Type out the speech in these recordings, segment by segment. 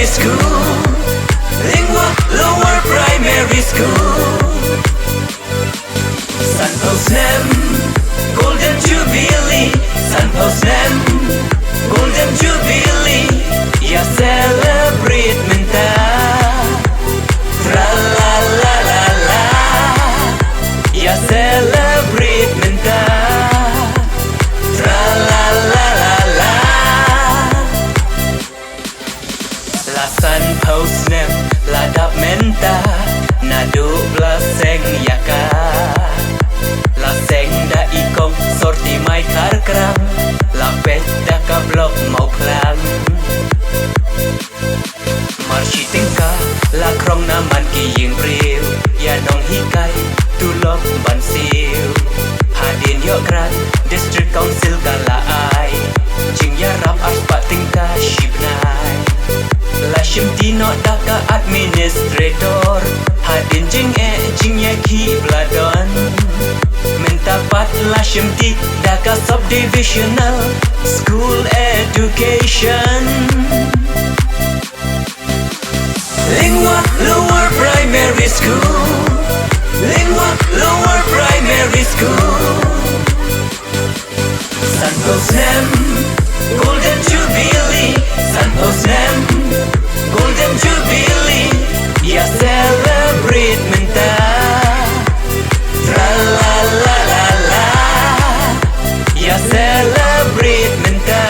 School, Lyngwa Lower Primary School. Sanpao Snem, Golden Jubilee. Sanpao Snem, Golden Jubilee. Ya celebrate menta, tra la la la la. Ya celebrate menta, tra la la la la. La Sanpao Snem, la Dakmenta, nado blaseng yaka. La seng da ikong sorti mai karkrang, la pet da ka blok mau plang. Marchi tingka, la krong naman ki ying priu, ya nong hikai, tulok ban siu. Hadin yok kran, district council galaai, jing ya rap aspa tingka shibnai. La shimti no daka administrator, hadin jing ya ki bladon. Mentapat la shimti daka subdivisional school education. Lyngwa Lower Primary School, Lyngwa Lower Primary School. Sanpao Snem, Golden Jubilee. Sanpao Snem, Golden Jubilee. Ya celebrate menta, tra la la la la. Ya celebrate menta,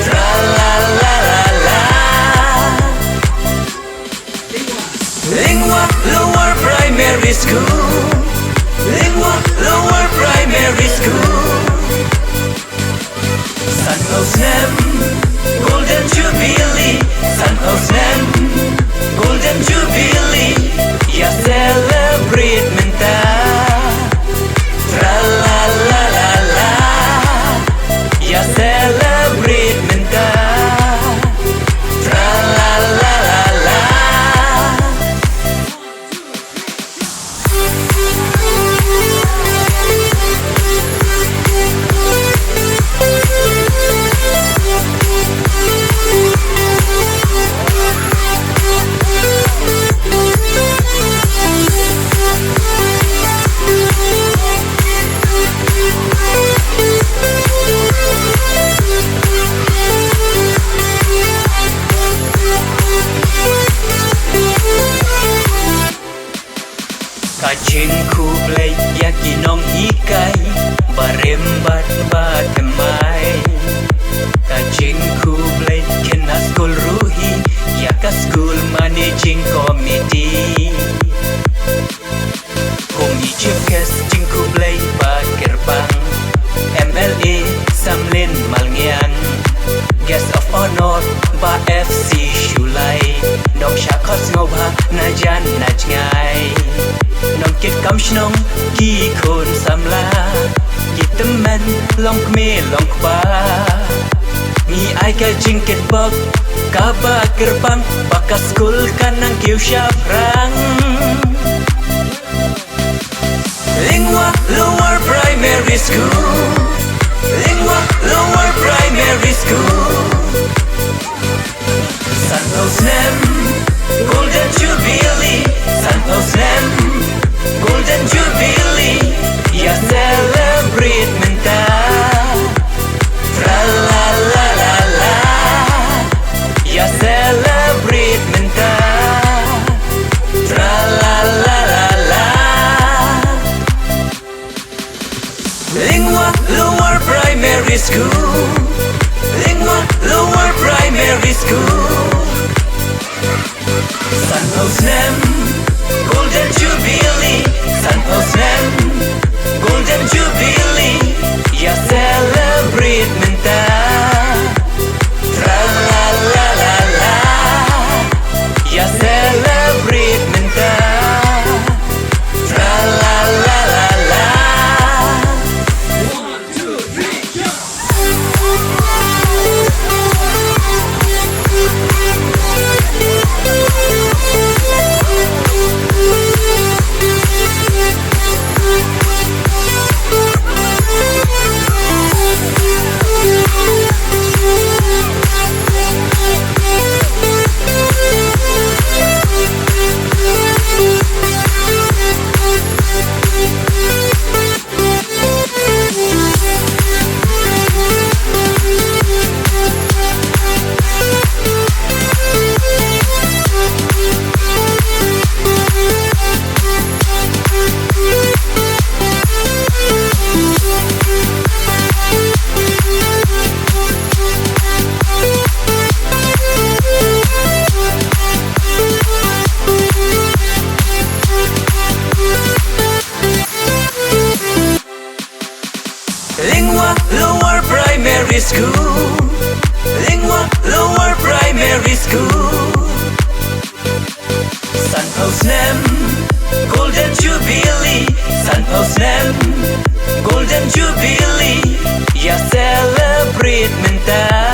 tra la la la la. Lyngwa Lower Primary School, Lyngwa Lower Primary School. Sanpao Snem, Golden Jubilee. Sanpao Snem, Golden Jubilee. Ya celebrate menta, tra la la la la. Ya celebrate menta, tra la la la la. Kajing ku play yaki nong hikai, barembat batemai. Kajing ku play kena school ruhi, yaka school managing committee. Komi chief guest jing ku play bagerbang, MLA Samlin Malngiang. Guest of honor ba FC Shulai, nong syakos ngobha najan najngai. Nong kit kam shnong ki khon samla, ki teman long kme long kba. Ni ai ka jing kit bok, ka ba gerbang, baka school kanang kiu syaprang. Lyngwa Lower Primary School, Lyngwa Lower Primary School. Sanpao Snem, Golden Jubilee. Sanpao Snem, Golden Jubilee. Ya celebrate menta, tra la la la la. Ya celebrate menta, tra la la la la. Lyngwa Lower Primary School, Lyngwa Lower Primary School. Sanpao Snem, Golden Jubilee. Sanpao Snem, Golden Jubilee. Ya celebrate menta, tra la la la la. Ya celebrate menta, tra la la la la. Primary School, Lyngwa Lower Primary School. Sanpao Snem, Golden Jubilee. Sanpao Snem, Golden Jubilee. Ya celebrate mental.